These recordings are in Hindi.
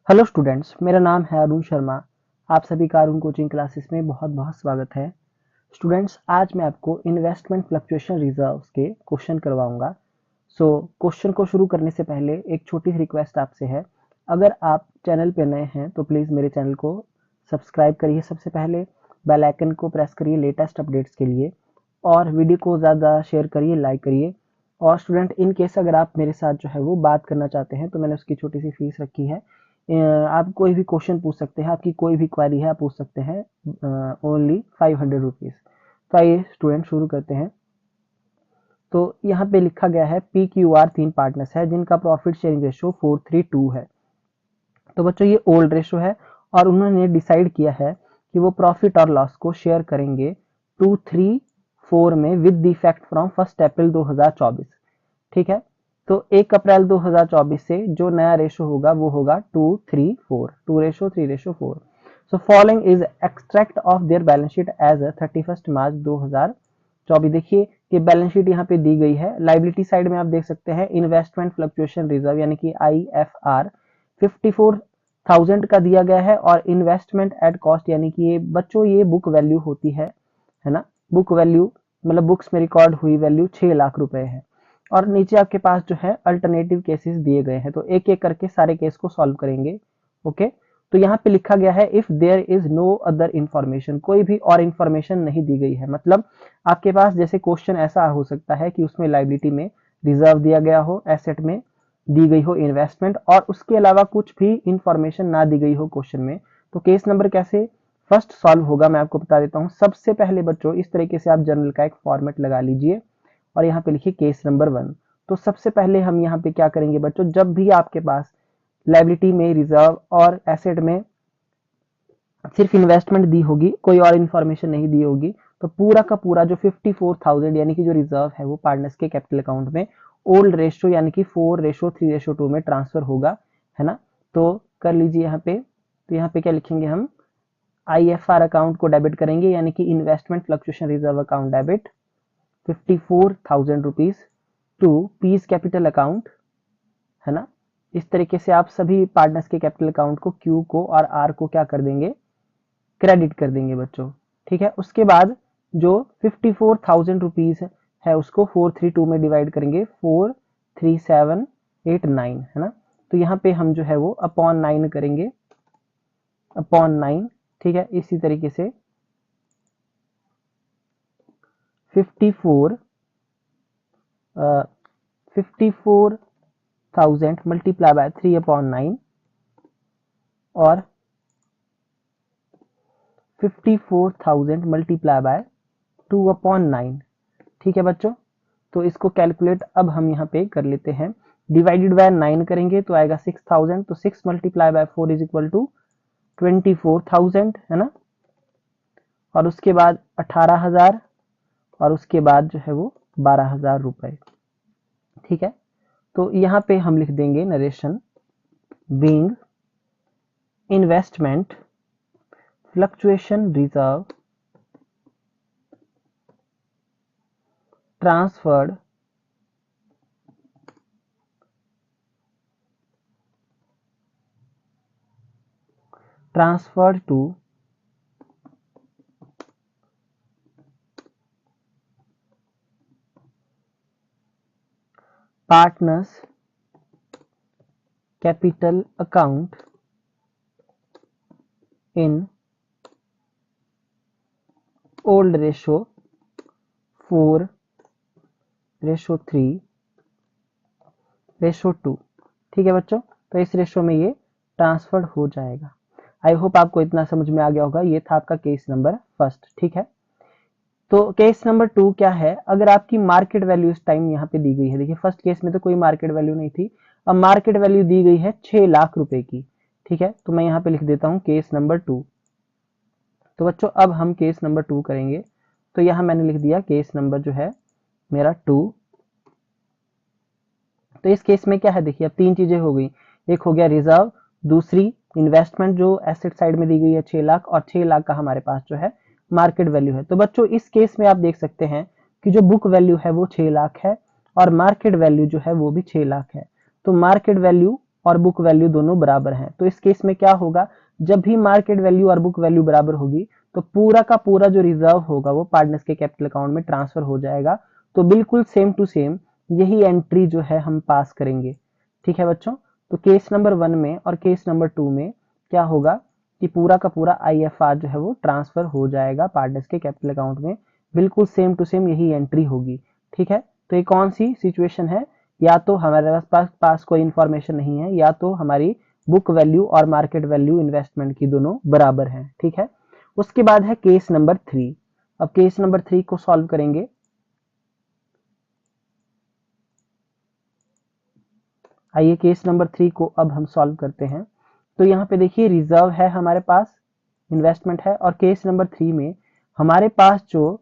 हेलो स्टूडेंट्स, मेरा नाम है अरुण शर्मा। आप सभी का अरुण कोचिंग क्लासेस में बहुत बहुत स्वागत है। स्टूडेंट्स, आज मैं आपको इन्वेस्टमेंट फ्लक्चुएशन रिजर्व्स के क्वेश्चन करवाऊंगा। क्वेश्चन को शुरू करने से पहले एक छोटी सी रिक्वेस्ट आपसे है। अगर आप चैनल पे नए हैं तो प्लीज़ मेरे चैनल को सब्सक्राइब करिए। सबसे पहले बेल आइकन को प्रेस करिए लेटेस्ट अपडेट्स के लिए, और वीडियो को ज़्यादा शेयर करिए, लाइक करिए। और स्टूडेंट, इन केस अगर आप मेरे साथ जो है वो बात करना चाहते हैं तो मैंने उसकी छोटी सी फीस रखी है। आप कोई भी क्वेश्चन पूछ सकते हैं, आपकी कोई भी क्वेरी है आप पूछ सकते हैं। Only 500 rupees. तो आइए स्टूडेंट शुरू करते हैं। तो यहाँ पे लिखा गया है PQR 3 पार्टनर्स है जिनका प्रॉफिट शेयरिंग रेशो 4:3:2 है। तो बच्चों ये ओल्ड रेशो है और उन्होंने डिसाइड किया है कि वो प्रॉफिट और लॉस को शेयर करेंगे 2:3:4 में विद द इफेक्ट फ्रॉम 1 अप्रैल 2024। ठीक है। तो 1 अप्रैल 2024 से जो नया रेशो होगा वो होगा 2:3:4, 2:3:4। So following is extract of their balance sheet as 31 March 2024। देखिए कि बैलेंस शीट यहाँ पे दी गई है। लाइबिलिटी साइड में आप देख सकते हैं इन्वेस्टमेंट फ्लक्चुएशन रिजर्व यानी कि IFR 54,000 का दिया गया है, और इन्वेस्टमेंट एट कॉस्ट यानी कि ये बच्चों ये बुक वैल्यू होती है ना। बुक वैल्यू मतलब बुक्स में रिकॉर्ड हुई वैल्यू 6 लाख रुपए है। और नीचे आपके पास जो है अल्टरनेटिव केसेस दिए गए हैं, तो एक एक करके सारे केस को सॉल्व करेंगे। ओके। तो यहाँ पे लिखा गया है if there is no other information, कोई भी और इंफॉर्मेशन नहीं दी गई है। मतलब आपके पास जैसे क्वेश्चन ऐसा हो सकता है कि उसमें लाइबिलिटी में रिजर्व दिया गया हो, एसेट में दी गई हो इन्वेस्टमेंट, और उसके अलावा कुछ भी इंफॉर्मेशन ना दी गई हो क्वेश्चन में। तो केस नंबर कैसे फर्स्ट सॉल्व होगा मैं आपको बता देता हूँ। सबसे पहले बच्चों इस तरीके से आप जनरल का एक फॉर्मेट लगा लीजिए और यहाँ पे लिखिए केस नंबर 1। तो सबसे पहले हम यहाँ पे क्या करेंगे बच्चों, जब भी आपके पास लाइबिलिटी में, रिजर्व और एसेट में सिर्फ इन्वेस्टमेंट दी होगी, कोई और इन्फॉर्मेशन नहीं दी होगी, तो पूरा का पूरा जो 54,000 यानी कि जो रिजर्व है वो पार्टनर्स के कैपिटल अकाउंट में ओल्ड रेशो यानी कि 4:3:2 में ट्रांसफर होगा, है ना। तो कर लीजिए यहाँ पे। तो यहाँ पे क्या लिखेंगे हम, IFR अकाउंट को डेबिट करेंगे यानी कि investment fluctuation reserve account debit 54,000 rupees to piece capital account, है ना। इस तरीके से आप सभी पार्टनर्स के कैपिटल अकाउंट को, क्यू को और आर को क्या कर देंगे, क्रेडिट कर देंगे बच्चों। ठीक है। उसके बाद जो 54,000 रुपीज है उसको 4:3:2 में डिवाइड करेंगे, 4:3:7:8:9, है ना। तो यहाँ पे हम जो है वो अपॉन 9 करेंगे, अपॉन 9। ठीक है। इसी तरीके से 54,000 मल्टीप्लाई बाय 3/9 और 54,000 मल्टीप्लाई बाय 2/9। ठीक है बच्चों। तो इसको कैलकुलेट अब हम यहाँ पे कर लेते हैं। डिवाइडेड बाय 9 करेंगे तो आएगा 6,000। तो 6 multiply by 4 is equal to 24,000, है ना। और उसके बाद 18,000 और उसके बाद जो है वो 12,000 रुपए। ठीक है। तो यहाँ पे हम लिख देंगे narration being investment fluctuation reserve transferred to partners capital account in old ratio 4:3:2। ठीक है बच्चों। तो इस रेशो में ये ट्रांसफर्ड हो जाएगा। आई होप आपको इतना समझ में आ गया होगा। ये था आपका केस नंबर फर्स्ट। ठीक है। तो केस नंबर 2 क्या है, अगर आपकी मार्केट वैल्यू इस टाइम यहाँ पे दी गई है। देखिए फर्स्ट केस में तो कोई मार्केट वैल्यू नहीं थी, अब मार्केट वैल्यू दी गई है 6 लाख रुपए की। ठीक है। तो मैं यहाँ पे लिख देता हूँ केस नंबर 2। तो बच्चों अब हम केस नंबर 2 करेंगे। तो यहाँ मैंने लिख दिया केस नंबर जो है मेरा 2। तो इस केस में क्या है, देखिए अब 3 चीजें हो गई। एक हो गया रिजर्व, दूसरी इन्वेस्टमेंट जो एसेट साइड में दी गई है 6 लाख, और 6 लाख का हमारे पास जो है मार्केट वैल्यू है। तो बच्चों इस केस में आप देख सकते हैं कि जो बुक वैल्यू है वो 6 लाख है और मार्केट वैल्यू जो है वो भी 6 लाख है। तो मार्केट वैल्यू और बुक वैल्यू दोनों बराबर हैं। तो इस केस में क्या होगा, जब भी मार्केट वैल्यू और बुक वैल्यू बराबर होगी तो पूरा का पूरा जो रिजर्व होगा वो पार्टनर्स के कैपिटल अकाउंट में ट्रांसफर हो जाएगा। तो बिल्कुल सेम टू सेम यही एंट्री जो है हम पास करेंगे। ठीक है बच्चों, तो केस नंबर 1 में और केस नंबर 2 में क्या होगा कि पूरा का पूरा IFR जो है वो ट्रांसफर हो जाएगा पार्टनर्स के कैपिटल अकाउंट में। बिल्कुल सेम टू सेम यही एंट्री होगी। ठीक है, तो ये कौन सी सिचुएशन है, या तो हमारे पास कोई इंफॉर्मेशन नहीं है, या तो हमारी बुक वैल्यू और मार्केट वैल्यू इन्वेस्टमेंट की दोनों बराबर हैं। ठीक है, उसके बाद है केस नंबर 3। अब केस नंबर 3 को सॉल्व करेंगे। आइए केस नंबर 3 को अब हम सॉल्व करते हैं। तो यहाँ पे देखिए रिजर्व है हमारे पास, इन्वेस्टमेंट है, और केस नंबर 3 में हमारे पास जो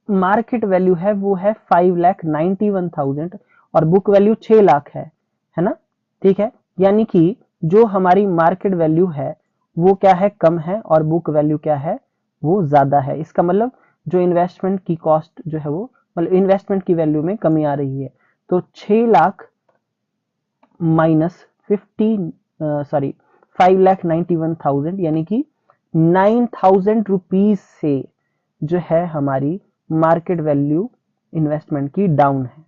मार्केट वैल्यू है वो है 5,91,000 और बुक वैल्यू 6 लाख है ना। ठीक है, यानी कि जो हमारी मार्केट वैल्यू है वो क्या है, कम है, और बुक वैल्यू क्या है, वो ज्यादा है। इसका मतलब जो इन्वेस्टमेंट की कॉस्ट जो है वो, मतलब इन्वेस्टमेंट की वैल्यू में कमी आ रही है। तो 6 लाख माइनस 5,91,000 यानी कि 9,000 रुपीज से जो है हमारी मार्केट वैल्यू इन्वेस्टमेंट की डाउन है।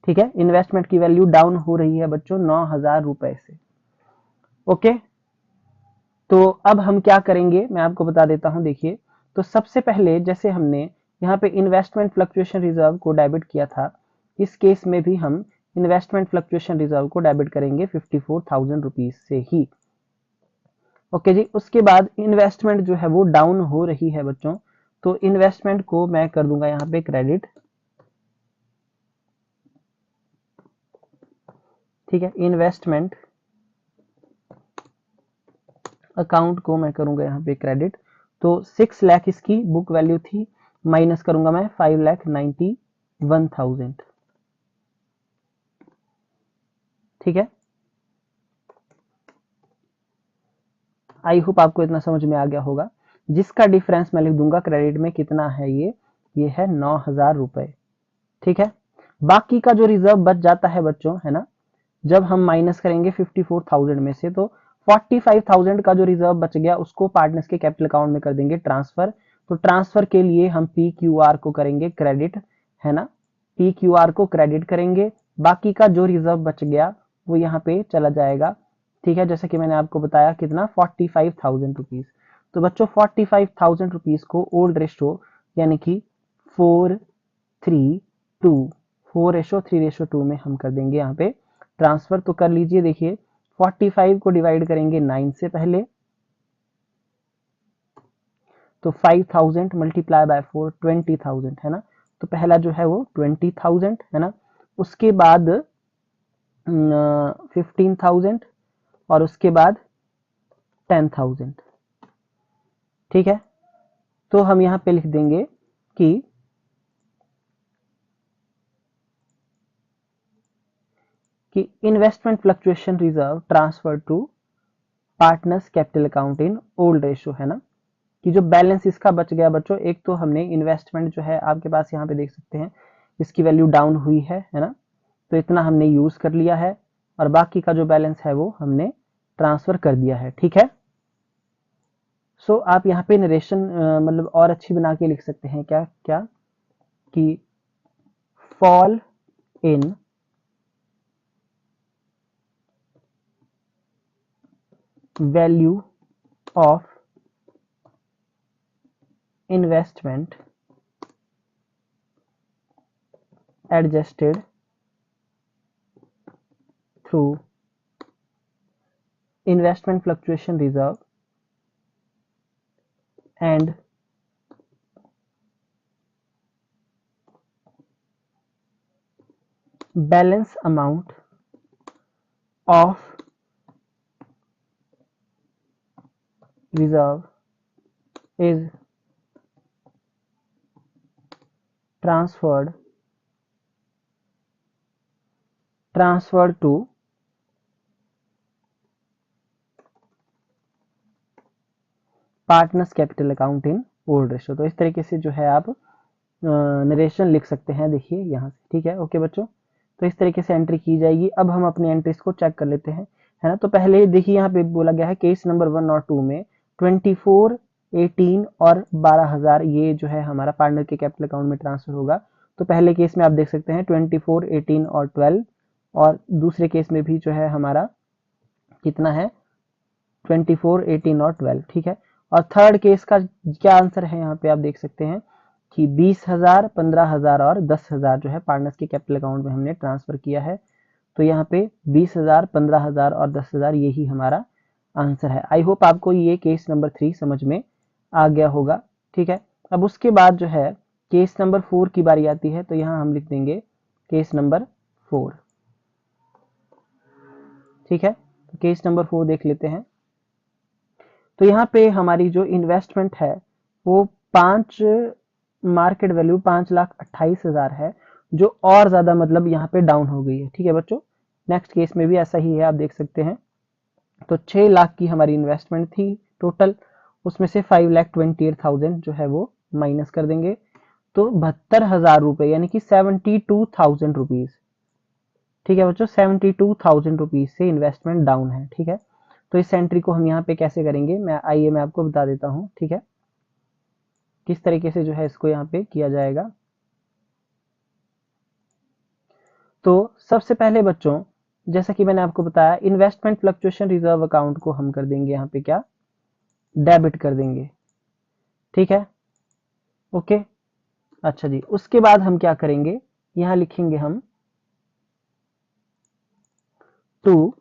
ठीक है, इन्वेस्टमेंट की वैल्यू डाउन हो रही है बच्चों 9,000 रुपए से। ओके, तो अब हम क्या करेंगे मैं आपको बता देता हूं। देखिए, तो सबसे पहले जैसे हमने यहाँ पे इन्वेस्टमेंट फ्लक्चुएशन रिजर्व को डेबिट किया था, इस केस में भी हम इन्वेस्टमेंट फ्लक्चुएशन रिजर्व को डेबिट करेंगे 54,000 रुपीज से ही। ओके जी, उसके बाद इन्वेस्टमेंट जो है वो डाउन हो रही है बच्चों, तो इन्वेस्टमेंट को मैं कर दूंगा यहाँ पे क्रेडिट। ठीक है, इन्वेस्टमेंट अकाउंट को मैं करूंगा यहाँ पे क्रेडिट। तो 6 लाख इसकी बुक वैल्यू थी, माइनस करूंगा मैं 5,91,000। ठीक है, आई होप आपको इतना समझ में आ गया होगा। जिसका डिफरेंस मैं लिख दूंगा क्रेडिट में कितना है, ये है 9,000 रुपए। ठीक है, बाकी का जो रिजर्व बच जाता है बच्चों, है ना, जब हम माइनस करेंगे 54,000 में से, तो 45,000 का जो रिजर्व बच गया उसको पार्टनर्स के कैपिटल अकाउंट में कर देंगे ट्रांसफर। तो ट्रांसफर के लिए हम PQR को करेंगे क्रेडिट, है ना, PQR को क्रेडिट करेंगे। बाकी का जो रिजर्व बच गया वो यहाँ पे चला जाएगा। ठीक है, जैसे कि मैंने आपको बताया कितना, 45,000 रुपीज। तो बच्चों 45,000 रुपीज को ओल्ड रेशो यानी कि 4:3:2 4:3:2 में हम कर देंगे यहाँ पे ट्रांसफर। तो कर लीजिए, देखिए 45 को डिवाइड करेंगे 9 से पहले, तो 5,000 मल्टीप्लाई बाय 4 20,000 है ना। तो पहला जो है वो 20,000 है ना, उसके बाद 15,000 और उसके बाद 10,000। ठीक है, तो हम यहाँ पे लिख देंगे कि investment fluctuation reserve transfer to partners capital account in old ratio, है ना, कि जो बैलेंस इसका बच गया बच्चों, एक तो हमने इन्वेस्टमेंट जो है आपके पास यहाँ पे देख सकते हैं इसकी वैल्यू डाउन हुई है ना, तो इतना हमने यूज कर लिया है, और बाकी का जो बैलेंस है वो हमने ट्रांसफर कर दिया है। ठीक है, सो आप यहाँ पे नरेशन मतलब और अच्छी बना के लिख सकते हैं, क्या क्या कि fall in value of investment adjusted through investment fluctuation reserve and balance amount of reserve is transferred to partners capital account in old ratio. तो इस तरीके से जो है आप नरेशन लिख सकते हैं, देखिए यहाँ से। ठीक है, ओके बच्चों, तो इस तरीके से एंट्री की जाएगी। अब हम अपनी एंट्रीज को चेक कर लेते हैं, है ना। तो पहले देखिए यहाँ पे बोला गया है केस नंबर 1 और 2 में 24, 18 और 12,000 ये जो है हमारा पार्टनर के कैपिटल अकाउंट में ट्रांसफर होगा। तो पहले केस में आप देख सकते हैं 24, 18 और 12, और दूसरे केस में भी जो है हमारा कितना है 24, 18 और 12, ठीक है। और थर्ड केस का क्या आंसर है यहाँ पे आप देख सकते हैं कि 20,000, 15,000 और 10,000 जो है पार्टनर्स के कैपिटल अकाउंट में हमने ट्रांसफर किया है। तो यहाँ पे 20,000, 15,000 और 10,000 यही हमारा आंसर है। आई होप आपको ये केस नंबर 3 समझ में आ गया होगा, ठीक है। अब उसके बाद जो है केस नंबर 4 की बारी आती है, तो यहाँ हम लिख देंगे केस नंबर 4, ठीक है। तो केस नंबर 4 देख लेते हैं। तो यहाँ पे हमारी जो इन्वेस्टमेंट है वो 5 मार्केट वैल्यू 5,28,000 है, जो और ज्यादा मतलब यहाँ पे डाउन हो गई है, ठीक है बच्चों। नेक्स्ट केस में भी ऐसा ही है, आप देख सकते हैं। तो 6 लाख की हमारी इन्वेस्टमेंट थी टोटल, उसमें से 5,28,000 जो है वो माइनस कर देंगे, तो 72,000 रुपए यानी कि 72,000 रुपीज, ठीक है बच्चों। 72,000 रुपीज से इन्वेस्टमेंट डाउन है, ठीक है। तो इस एंट्री को हम यहाँ पे कैसे करेंगे, आइए मैं आपको बता देता हूँ, ठीक है, किस तरीके से जो है इसको यहाँ पे किया जाएगा। तो सबसे पहले बच्चों, जैसा कि मैंने आपको बताया, इन्वेस्टमेंट फ्लक्चुएशन रिजर्व अकाउंट को हम कर देंगे यहाँ पे क्या, डेबिट कर देंगे, ठीक है, ओके। अच्छा जी, उसके बाद हम क्या करेंगे, यहाँ लिखेंगे हम टू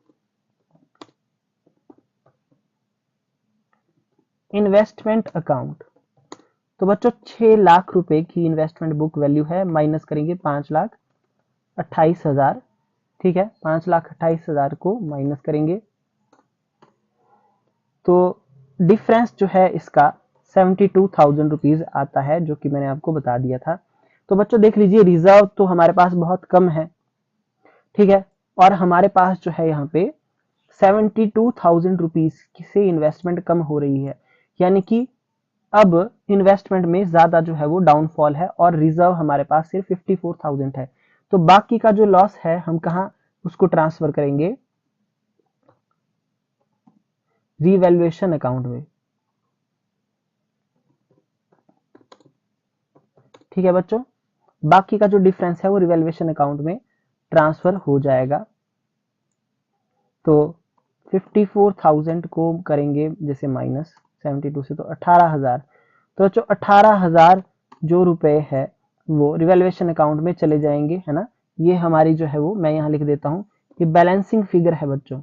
इन्वेस्टमेंट अकाउंट। तो बच्चों 6 लाख रुपए की इन्वेस्टमेंट बुक वैल्यू है, माइनस करेंगे 5,28,000, ठीक है। 5,28,000 को माइनस करेंगे, तो डिफरेंस जो है इसका 72,000 रुपीज आता है, जो कि मैंने आपको बता दिया था। तो बच्चों देख लीजिए, रिजर्व तो हमारे पास बहुत कम है, ठीक है, और हमारे पास जो है यहाँ पे 72,000 रुपीज से इन्वेस्टमेंट कम हो रही है, यानी कि अब इन्वेस्टमेंट में ज्यादा जो है वो डाउनफॉल है, और रिजर्व हमारे पास सिर्फ 54,000 है। तो बाकी का जो लॉस है हम कहा उसको ट्रांसफर करेंगे, रीवैल्यूएशन अकाउंट में, ठीक है बच्चों। बाकी का जो डिफरेंस है वो रिवैल्यूएशन अकाउंट में ट्रांसफर हो जाएगा। तो 54,000 को करेंगे जैसे माइनस 72 से, तो 18,000। तो बच्चों 18,000 जो रुपए है वो रिवैल्यूएशन अकाउंट में चले जाएंगे, है ना। ये हमारी जो है वो मैं यहाँ लिख देता हूँ, ये बैलेंसिंग फिगर है बच्चों,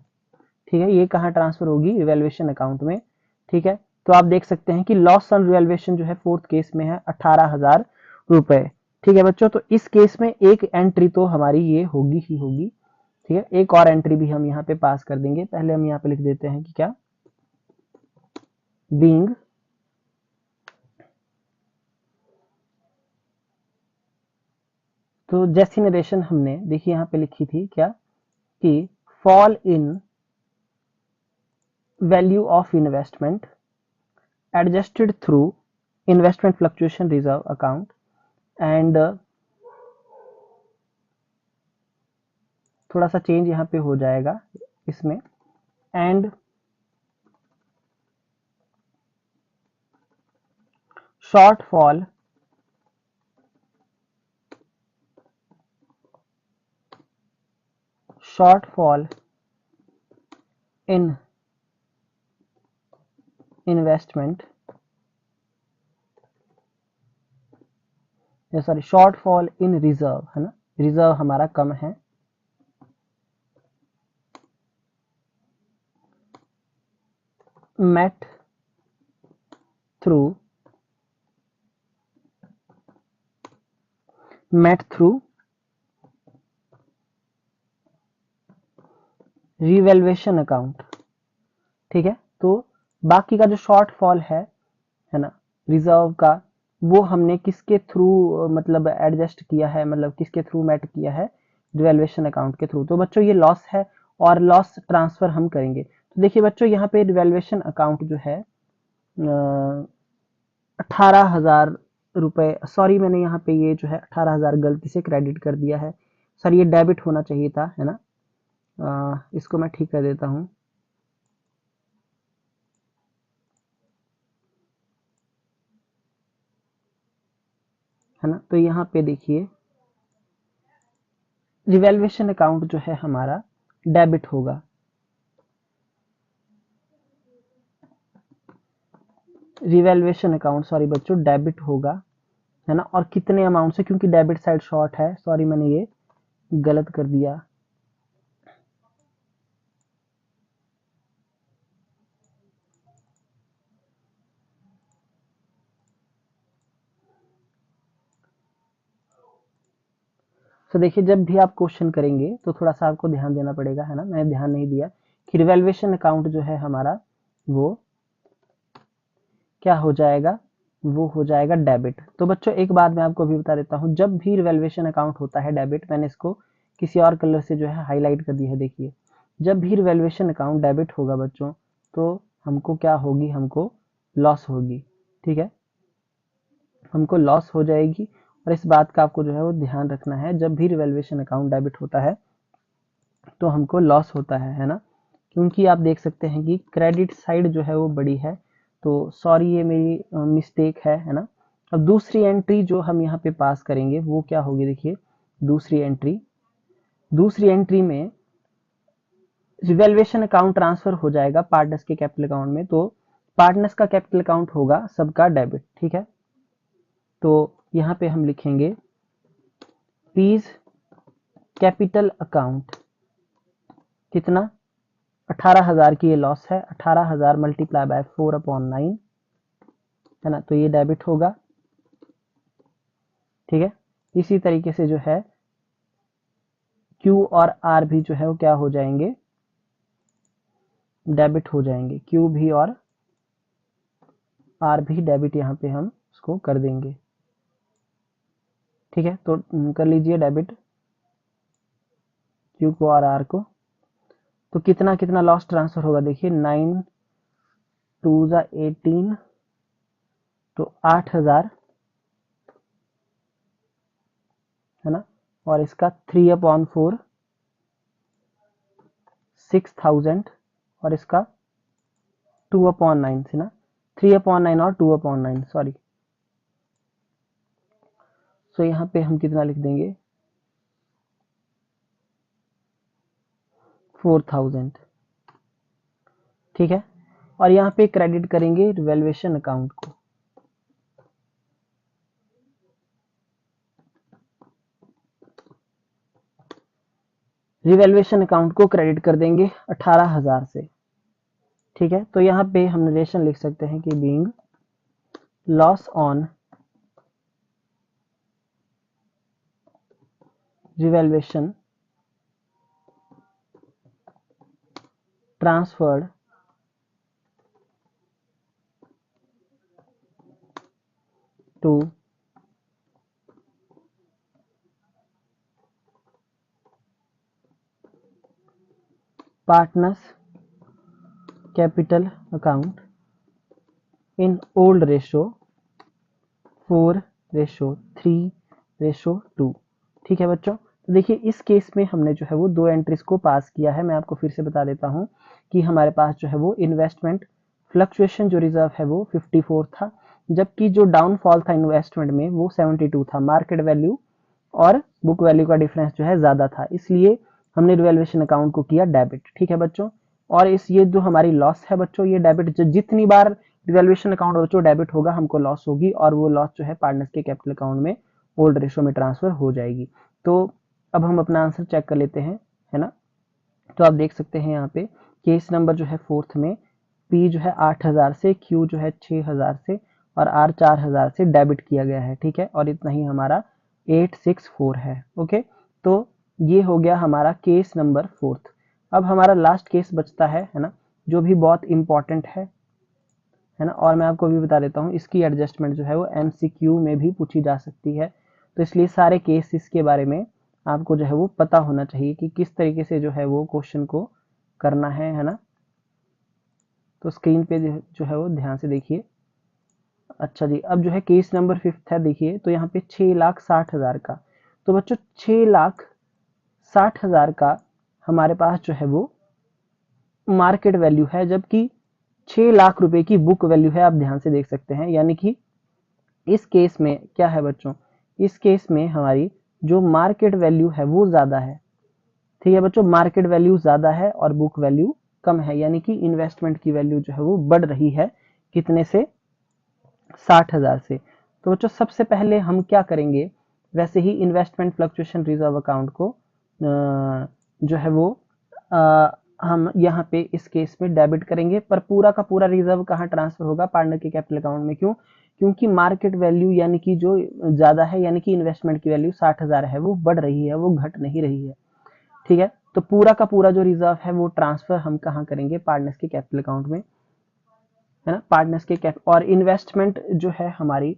ठीक है। ये कहाँ ट्रांसफर होगी, रिवैल्यूएशन अकाउंट में, ठीक है। तो आप देख सकते हैं कि लॉस ऑन रिवैल्यूएशन जो है फोर्थ केस में है 18,000 रुपए, ठीक है बच्चों। तो इस केस में एक एंट्री तो हमारी ये होगी ही होगी, ठीक है। एक और एंट्री भी हम यहाँ पे पास कर देंगे। पहले हम यहाँ पे लिख देते हैं कि क्या, बीइंग तो जैसी नरेशन हमने देखिए यहाँ पे लिखी थी क्या, कि fall in value of investment adjusted through investment fluctuation reserve account and थोड़ा सा चेंज यहाँ पे हो जाएगा इसमें, and shortfall in investment, sorry shortfall in reserve, है ना, रिजर्व हमारा कम है, met through रिवैल्यूएशन अकाउंट, ठीक है। तो बाकी का जो शॉर्टफॉल है ना रिजर्व का, वो हमने किसके थ्रू मतलब एडजस्ट किया है, मतलब किसके थ्रू मेट किया है, रिवैल्यूएशन अकाउंट के थ्रू। तो बच्चों ये लॉस है और लॉस ट्रांसफर हम करेंगे। तो देखिए बच्चों यहाँ पे रिवैल्यूएशन अकाउंट जो है 18,000 रुपए, सॉरी मैंने यहाँ पे ये जो है 18,000 गलती से क्रेडिट कर दिया है, सर ये डेबिट होना चाहिए था, है ना। इसको मैं ठीक कर देता हूँ। है ना, तो यहाँ पे देखिए रिवैल्यूएशन अकाउंट जो है हमारा डेबिट होगा। रिवैल्यूएशन अकाउंट सॉरी बच्चों डेबिट होगा, है ना। और कितने अमाउंट से, क्योंकि डेबिट साइड शॉर्ट है, सॉरी मैंने ये गलत कर दिया। तो देखिए जब भी आप क्वेश्चन करेंगे तो थोड़ा सा आपको ध्यान देना पड़ेगा, है ना। मैंने ध्यान नहीं दिया कि रिवैल्यूएशन अकाउंट जो है हमारा वो क्या हो जाएगा, वो हो जाएगा डेबिट। तो बच्चों एक बात मैं आपको अभी बता देता हूँ, जब भी रिवैल्यूएशन अकाउंट होता है डेबिट, मैंने इसको किसी और कलर से जो है हाईलाइट कर दिया है, देखिए जब भी रिवैल्यूएशन अकाउंट डेबिट होगा बच्चों, तो हमको क्या होगी, हमको लॉस होगी, ठीक है, हमको लॉस हो जाएगी। और इस बात का आपको जो है वो ध्यान रखना है, जब भी रिवैल्यूएशन अकाउंट डेबिट होता है तो हमको लॉस होता है ना। क्योंकि आप देख सकते हैं कि क्रेडिट साइड जो है वो बड़ी है, तो सॉरी ये मेरी मिस्टेक है ना। अब दूसरी एंट्री जो हम यहाँ पे पास करेंगे वो क्या होगी, देखिए दूसरी एंट्री में रिवैल्यूएशन अकाउंट ट्रांसफर हो जाएगा पार्टनर्स के कैपिटल अकाउंट में, तो पार्टनर्स का कैपिटल अकाउंट होगा सबका डेबिट, ठीक है। तो यहाँ पे हम लिखेंगे पीज कैपिटल अकाउंट, कितना 18,000 की ये लॉस है, 18,000 मल्टीप्लाई बाय 4/9, है ना, तो ये डेबिट होगा, ठीक है। इसी तरीके से जो है क्यू और आर भी जो है वो क्या हो जाएंगे, डेबिट हो जाएंगे, क्यू भी और आर भी डेबिट, यहाँ पे हम उसको कर देंगे, ठीक है। तो कर लीजिए डेबिट क्यू को और आर को। तो कितना कितना लॉस ट्रांसफर होगा, देखिए 9 2 जा 18, तो 8,000, है ना। और इसका 3/4 6,000, और इसका 2/9 से ना, 3/9 और 2/9 सॉरी। सो यहाँ पे हम कितना लिख देंगे 4,000, ठीक है। और यहाँ पे क्रेडिट करेंगे रिवैल्यूएशन अकाउंट को, रिवैल्यूएशन अकाउंट को क्रेडिट कर देंगे 18,000 से, ठीक है। तो यहाँ पे हम नरेशन लिख सकते हैं कि being loss on revaluation transferred to partners capital account in old ratio 4:3:2, ठीक है बच्चों। तो देखिए इस केस में हमने जो है वो दो एंट्रीज को पास किया है। मैं आपको फिर से बता देता हूँ कि हमारे पास जो है वो इन्वेस्टमेंट फ्लक्चुएशन जो रिजर्व है वो 54 था, जबकि जो डाउनफॉल था इन्वेस्टमेंट में वो 72 था। मार्केट वैल्यू और बुक वैल्यू का डिफरेंस जो है ज्यादा था, इसलिए हमने रिवैल्यूएशन अकाउंट को किया डेबिट, ठीक है बच्चों। और इस ये जो हमारी लॉस है बच्चों, ये डेबिट जितनी बार रिवैल्यूएशन अकाउंट बच्चों डेबिट होगा हमको लॉस होगी, और वो लॉस जो है पार्टनर्स के कैपिटल अकाउंट में ओल्ड रेशो में ट्रांसफर हो जाएगी। तो अब हम अपना आंसर चेक कर लेते हैं, है ना। तो आप देख सकते हैं यहाँ पे केस नंबर जो है फोर्थ में पी जो है 8,000 से, क्यू जो है 6,000 से, और आर 4,000 से डेबिट किया गया है, ठीक है। और इतना ही हमारा 864 है, ओके। तो ये हो गया हमारा केस नंबर फोर्थ। अब हमारा लास्ट केस बचता है ना, जो भी बहुत इंपॉर्टेंट है ना। और मैं आपको भी बता देता हूँ इसकी एडजस्टमेंट जो है वो एमसीक्यू में भी पूछी जा सकती है, तो इसलिए सारे केसेस के बारे में आपको जो है वो पता होना चाहिए कि किस तरीके से जो है वो क्वेश्चन को करना है ना। तो स्क्रीन पे जो है वो ध्यान से देखिए। अच्छा जी, अब जो है केस नंबर फिफ्थ है, देखिए तो यहाँ पे 6,60,000 का। तो बच्चों 6,60,000 60,000 का हमारे पास जो है वो मार्केट वैल्यू है, जबकि 6 लाख रुपए की बुक वैल्यू है। आप ध्यान से देख सकते हैं, यानी कि इस केस में क्या है बच्चों, इस केस में हमारी जो मार्केट वैल्यू है वो ज्यादा है। ठीक है बच्चों, मार्केट वैल्यू ज्यादा है और बुक वैल्यू कम है, यानी कि इन्वेस्टमेंट की वैल्यू जो है वो बढ़ रही है। कितने से? 60,000 से। तो बच्चों सबसे पहले हम क्या करेंगे, वैसे ही इन्वेस्टमेंट फ्लक्चुएशन रिजर्व अकाउंट को जो है वो हम यहाँ पे इस केस में डेबिट करेंगे, पर पूरा का पूरा रिजर्व कहाँ ट्रांसफर होगा? पार्टनर के कैपिटल अकाउंट में। क्यों? क्योंकि मार्केट वैल्यू यानी कि जो ज्यादा है, यानी कि इन्वेस्टमेंट की वैल्यू 60,000 है, वो बढ़ रही है, वो घट नहीं रही है। ठीक है, तो पूरा का पूरा जो रिजर्व है वो ट्रांसफर हम कहाँ करेंगे? पार्टनर्स के कैपिटल अकाउंट में, है ना। पार्टनर्स के कैप और इन्वेस्टमेंट जो है हमारी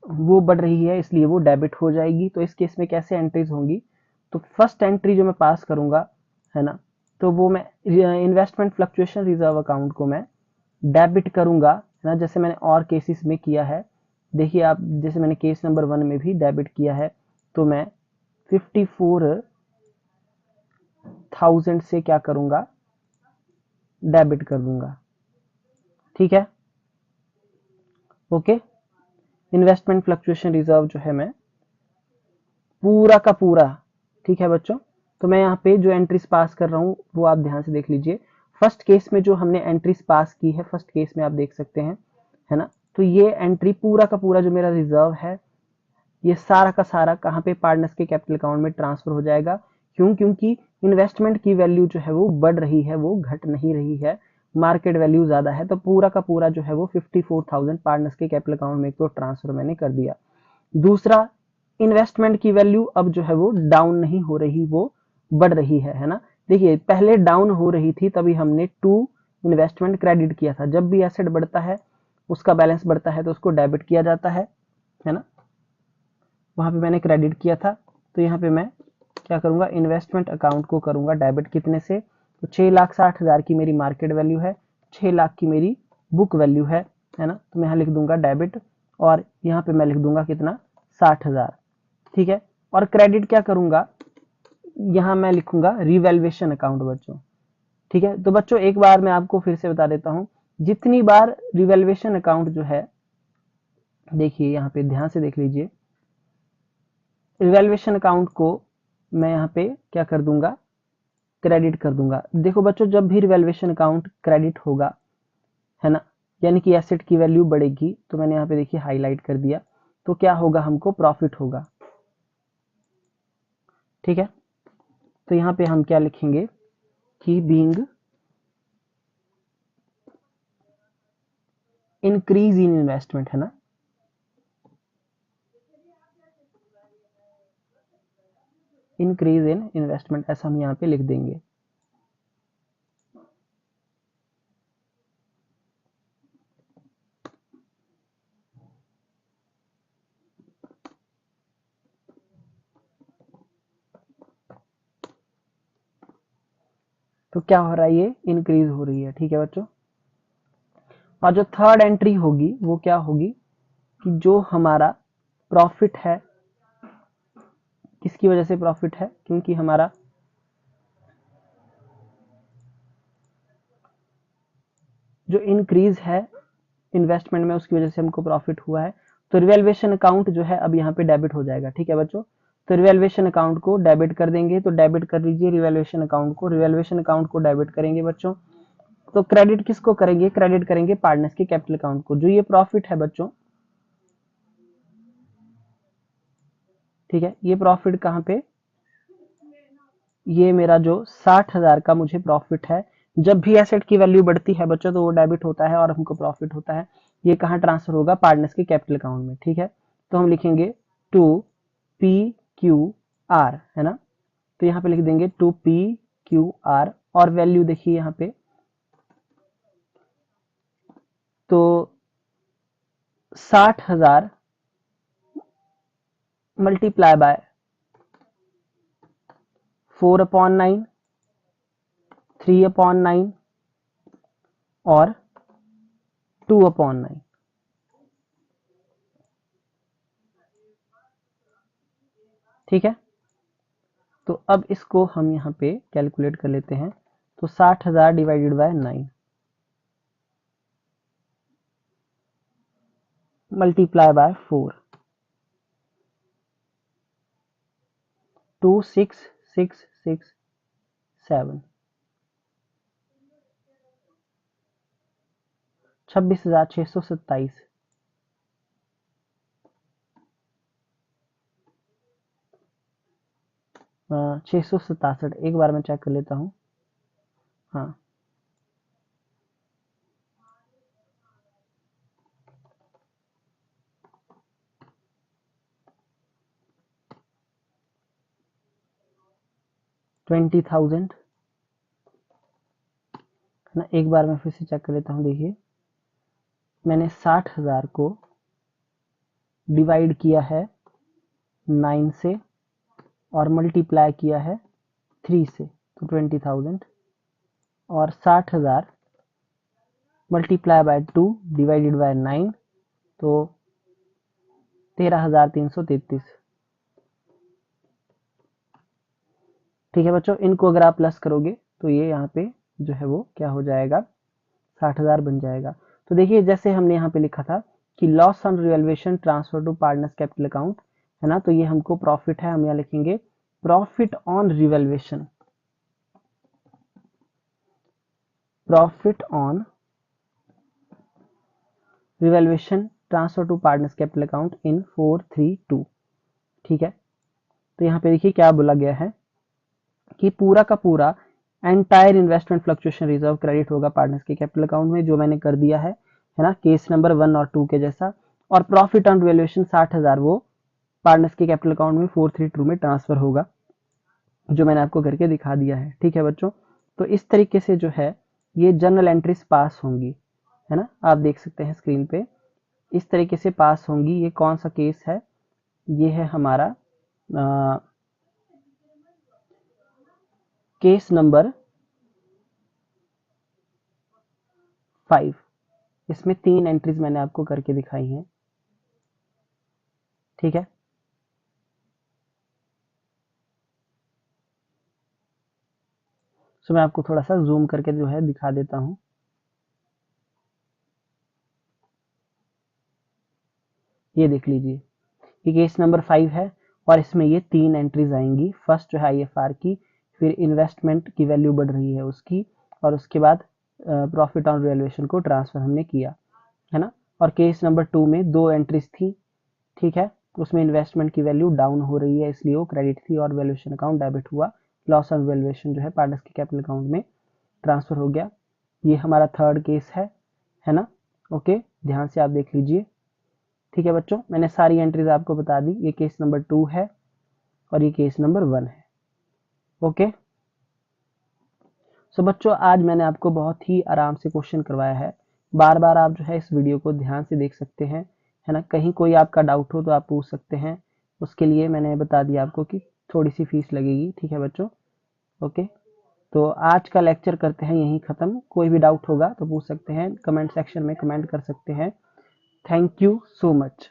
वो बढ़ रही है, इसलिए वो डेबिट हो जाएगी। तो इस केस में कैसे एंट्रीज होंगी? तो फर्स्ट एंट्री जो मैं पास करूंगा, है ना, तो वो मैं इन्वेस्टमेंट फ्लक्चुएशन रिजर्व अकाउंट को मैं डेबिट करूंगा, है ना, जैसे मैंने और केसेस में किया है। देखिए आप, जैसे मैंने केस नंबर 1 में भी डेबिट किया है, तो मैं 54,000 से क्या करूंगा? डेबिट कर दूंगा। ठीक है, ओके। इन्वेस्टमेंट फ्लक्चुएशन रिजर्व जो है मैं पूरा का पूरा, ठीक है बच्चों, तो मैं यहाँ पे जो एंट्रीज पास कर रहा हूँ वो आप ध्यान से देख लीजिए। फर्स्ट केस में जो हमने एंट्रीज पास की है, फर्स्ट केस में आप देख सकते हैं, है ना, तो ये एंट्री पूरा का पूरा जो मेरा रिजर्व है, ये सारा का सारा कहाँ पे? पार्टनर्स के कैपिटल अकाउंट में ट्रांसफर हो जाएगा। क्यों? क्योंकि इन्वेस्टमेंट की वैल्यू जो है वो बढ़ रही है, वो घट नहीं रही है, मार्केट वैल्यू ज्यादा है। तो पूरा का पूरा जो है वो 54,000 पार्टनर्स के कैपिटल अकाउंट में तो ट्रांसफर मैंने कर दिया। दूसरा, इन्वेस्टमेंट की वैल्यू अब जो है वो डाउन नहीं हो रही, वो बढ़ रही है ना। देखिए पहले डाउन हो रही थी, तभी हमने टू इन्वेस्टमेंट क्रेडिट किया था। जब भी एसेट बढ़ता है, उसका बैलेंस बढ़ता है, तो उसको डेबिट किया जाता है ना, वहां पे मैंने क्रेडिट किया था। तो यहाँ पे मैं क्या करूंगा? इन्वेस्टमेंट अकाउंट को करूंगा डेबिट। कितने से? तो 6,60,000 की मेरी मार्केट वैल्यू है, 6 लाख की मेरी बुक वैल्यू है ना, तो मैं यहाँ लिख दूंगा डेबिट, और यहाँ पे मैं लिख दूंगा कितना? 60,000। ठीक है, और क्रेडिट क्या करूंगा? यहां मैं लिखूंगा रिवैल्यूएशन अकाउंट बच्चों। ठीक है, तो बच्चों एक बार मैं आपको फिर से बता देता हूं, जितनी बार रिवैल्यूएशन अकाउंट जो है, देखिए यहाँ पे ध्यान से देख लीजिए, रिवैल्यूएशन अकाउंट को मैं यहाँ पे क्या कर दूंगा? क्रेडिट कर दूंगा। देखो बच्चों, जब भी रिवैल्यूएशन अकाउंट क्रेडिट होगा, है ना, यानी कि एसेट की वैल्यू बढ़ेगी, तो मैंने यहाँ पे देखिए हाईलाइट कर दिया, तो क्या होगा? हमको प्रॉफिट होगा। ठीक है, तो यहाँ पे हम क्या लिखेंगे कि बीइंग इंक्रीज इन इन्वेस्टमेंट, है ना, इंक्रीज इन इन्वेस्टमेंट, ऐसा हम यहाँ पे लिख देंगे। तो क्या हो रहा है? ये इंक्रीज हो रही है। ठीक है बच्चों, और जो थर्ड एंट्री होगी वो क्या होगी कि जो हमारा प्रॉफिट है, किसकी वजह से प्रॉफिट है? क्योंकि हमारा जो इंक्रीज है इन्वेस्टमेंट में, उसकी वजह से हमको प्रॉफिट हुआ है। तो रिवैल्यूएशन अकाउंट जो है अब यहाँ पे डेबिट हो जाएगा। ठीक है बच्चों, तो रिवैल्यूएशन अकाउंट को डेबिट कर देंगे, तो डेबिट कर लीजिए रिवैल्यूएशन अकाउंट को। रिवैल्यूएशन अकाउंट को डेबिट करेंगे बच्चों, तो क्रेडिट किसको करेंगे? क्रेडिट करेंगे पार्टनर्स के कैपिटल अकाउंट को। जो ये प्रॉफिट है बच्चों, ठीक है, ये प्रॉफिट कहाँ पे? ये मेरा जो 60,000 का मुझे प्रॉफिट है, जब भी एसेट की वैल्यू बढ़ती है बच्चों, तो वो डेबिट होता है और हमको प्रॉफिट होता है। ये कहाँ ट्रांसफर होगा? पार्टनर्स के कैपिटल अकाउंट में। ठीक है, तो हम लिखेंगे टू पी क्यू आर, है ना, तो यहाँ पे लिख देंगे टू पी क्यू आर, और वैल्यू देखिए यहाँ पे, तो 60,000 मल्टीप्लाई बाय 4/9, 3/9 और 2/9। ठीक है, तो अब इसको हम यहाँ पे कैलकुलेट कर लेते हैं। तो 60,000 डिवाइडेड बाय 9 मल्टीप्लाई बाय 4, 26,667, 26,627, 667। एक बार मैं चेक कर लेता हूँ। हाँ, $20,000 है ना। एक बार मैं फिर से चेक कर लेता हूँ। देखिए, मैंने 60,000 को डिवाइड किया है 9 से और मल्टीप्लाई किया है 3 से, तो 20,000, और 60,000 मल्टीप्लाई बाय 2 डिवाइडेड बाय 9, तो 13,333। ठीक है बच्चों, इनको अगर आप प्लस करोगे तो ये यहाँ पे जो है वो क्या हो जाएगा, 60,000 बन जाएगा। तो देखिए, जैसे हमने यहाँ पे लिखा था कि loss on revaluation transfer to partners capital account, है ना। तो ये हमको प्रॉफिट है, हम यहाँ लिखेंगे profit on revaluation, profit on revaluation transfer to partners capital account in 432। ठीक है, तो यहाँ पे देखिए क्या बोला गया है कि पूरा का पूरा entire investment fluctuation reserve credit होगा पार्टनर्स के कैपिटल अकाउंट में, जो मैंने कर दिया है ना, केस नंबर 1 और 2 के जैसा। और प्रॉफिट ऑन वैल्यूएशन 60,000 वो पार्टनर्स के कैपिटल अकाउंट में 432 में ट्रांसफर होगा, जो मैंने आपको करके दिखा दिया है। ठीक है बच्चों, तो इस तरीके से जो है ये जर्नल एंट्रीज पास होंगी, है ना। आप देख सकते हैं स्क्रीन पे, इस तरीके से पास होंगी। ये कौन सा केस है, ये है हमारा केस नंबर 5। इसमें 3 एंट्रीज मैंने आपको करके दिखाई हैं। ठीक है, सो मैं आपको थोड़ा सा जूम करके जो है दिखा देता हूं। ये देख लीजिए, ये केस नंबर 5 है और इसमें ये 3 एंट्रीज आएंगी। फर्स्ट जो है आईएफआर की, फिर इन्वेस्टमेंट की वैल्यू बढ़ रही है उसकी, और उसके बाद प्रॉफिट ऑन वैल्यूएशन को ट्रांसफर हमने किया, है ना। और केस नंबर 2 में 2 एंट्रीज थी। ठीक है, उसमें इन्वेस्टमेंट की वैल्यू डाउन हो रही है, इसलिए वो क्रेडिट थी और वैल्यूएशन अकाउंट डेबिट हुआ। लॉस ऑन वैल्यूएशन जो है पार्टनर्स के कैपिटल अकाउंट में ट्रांसफर हो गया। ये हमारा थर्ड केस है ना। ओके, ध्यान से आप देख लीजिए। ठीक है बच्चों, मैंने सारी एंट्रीज आपको बता दी। ये केस नंबर 2 है और ये केस नंबर 1 है। ओके, सो बच्चों आज मैंने आपको बहुत ही आराम से क्वेश्चन करवाया है। बार बार आप जो है इस वीडियो को ध्यान से देख सकते हैं, है ना। कहीं कोई आपका डाउट हो तो आप पूछ सकते हैं, उसके लिए मैंने बता दिया आपको कि थोड़ी सी फीस लगेगी। ठीक है बच्चों, ओके। तो आज का लेक्चर करते हैं यहीं ख़त्म। कोई भी डाउट होगा तो पूछ सकते हैं, कमेंट सेक्शन में कमेंट कर सकते हैं। Thank you so much.